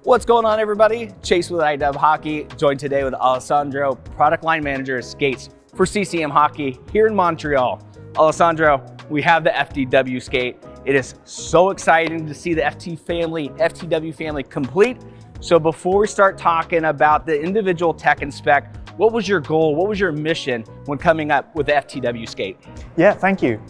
What's going on, everybody? Chase with IW Hockey, joined today with Alessandro, product line manager of skates for CCM Hockey here in Montreal. Alessandro, we have the FTW skate. It is so exciting to see the FTW family complete. So before we start talking about the individual tech and spec, what was your goal? What was your mission when coming up with the FTW skate? Yeah, thank you.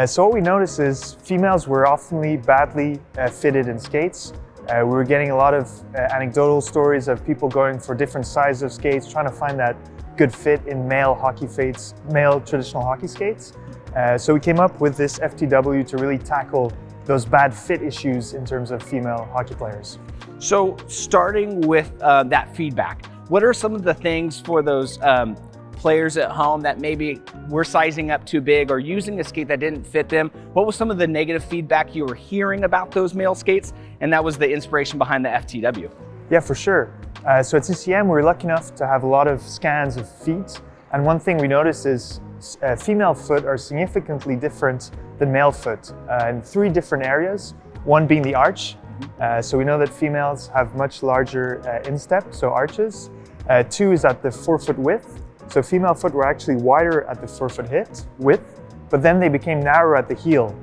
So what we noticed is females were often badly fitted in skates. We were getting a lot of anecdotal stories of people going for different sizes of skates, trying to find that good fit in male traditional hockey skates. So we came up with this FTW to really tackle those bad fit issues in terms of female hockey players. So starting with that feedback, what are some of the things for those players at home that maybe were sizing up too big or using a skate that didn't fit them? What was some of the negative feedback you were hearing about those male skates? And that was the inspiration behind the FTW. Yeah, for sure. So at CCM, we were lucky enough to have a lot of scans of feet. And one thing we noticed is female foot are significantly different than male foot in three different areas. One being the arch. So we know that females have much larger instep, so arches. Two is at the forefoot width. So female foot were actually wider at the forefoot width, but then they became narrower at the heel.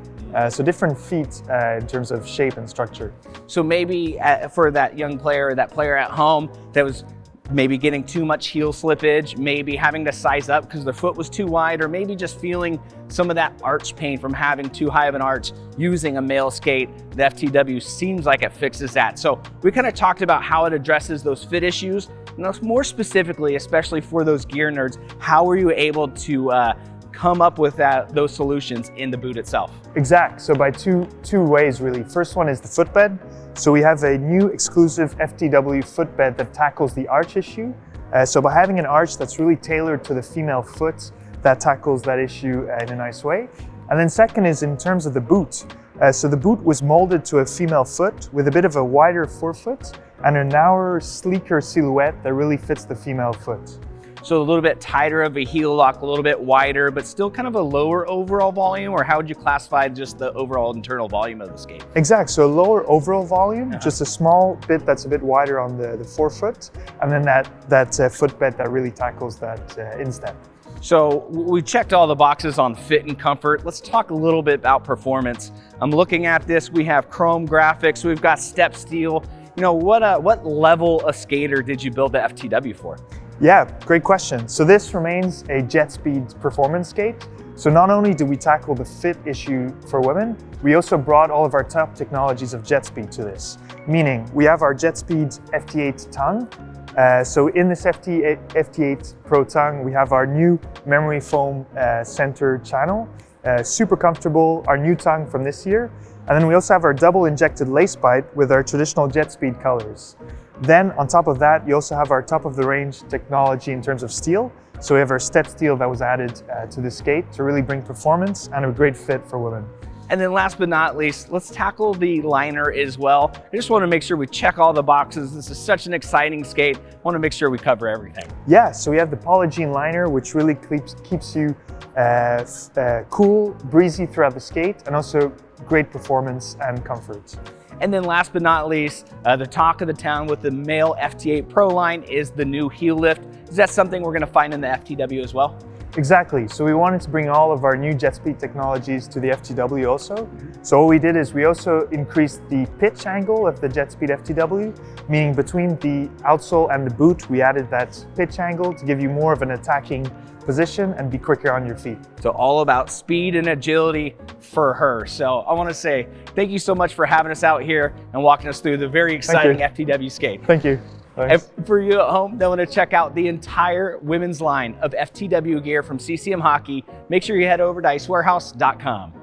So different feet in terms of shape and structure. So maybe for that young player or that player at home that was maybe getting too much heel slippage, maybe having to size up because their foot was too wide, or maybe just feeling some of that arch pain from having too high of an arch, using a male skate, the FTW seems like it fixes that. So we kind of talked about how it addresses those fit issues. And more specifically, especially for those gear nerds, how were you able to come up with those solutions in the boot itself? Exact. So by two ways, really. First one is the footbed. So we have a new exclusive FTW footbed that tackles the arch issue. So by having an arch that's really tailored to the female foot, that tackles that issue in a nice way. And then second is in terms of the boot. So the boot was molded to a female foot with a bit of a wider forefoot and a narrower, sleeker silhouette that really fits the female foot. So a little bit tighter of a heel lock, a little bit wider, but still kind of a lower overall volume, or how would you classify just the overall internal volume of the skate? Exact, so lower overall volume, just a small bit that's a bit wider on the forefoot, and then that footbed that really tackles that instep. So we checked all the boxes on fit and comfort. Let's talk a little bit about performance. I'm looking at this, we have chrome graphics, we've got step steel. You know, what level of skater did you build the FTW for? Yeah, great question. So this remains a JetSpeed performance skate. So not only do we tackle the fit issue for women, we also brought all of our top technologies of JetSpeed to this. Meaning, we have our JetSpeed FT8 tongue. So in this FT8 Pro tongue, we have our new memory foam center channel. Super comfortable, our new tongue from this year. And then we also have our double injected lace bite with our traditional JetSpeed colors. Then on top of that, you also have our top of the range technology in terms of steel. So we have our step steel that was added to the skate to really bring performance and a great fit for women. And then last but not least, let's tackle the liner as well. I just want to make sure we check all the boxes. This is such an exciting skate. I want to make sure we cover everything. Yeah, so we have the Polygene liner, which really keeps you cool, breezy throughout the skate, and also great performance and comfort. And then last but not least, the talk of the town with the male FT8 Pro line is the new heel lift. Is that something we're going to find in the FTW as well? Exactly. So we wanted to bring all of our new JetSpeed technologies to the FTW also. So what we did is we also increased the pitch angle of the JetSpeed FTW, meaning between the outsole and the boot, we added that pitch angle to give you more of an attacking position and be quicker on your feet. So all about speed and agility for her. So I want to say thank you so much for having us out here and walking us through the very exciting FTW skate. Thank you. Thanks. And for you at home that want to check out the entire women's line of FTW gear from CCM Hockey, make sure you head over to icewarehouse.com.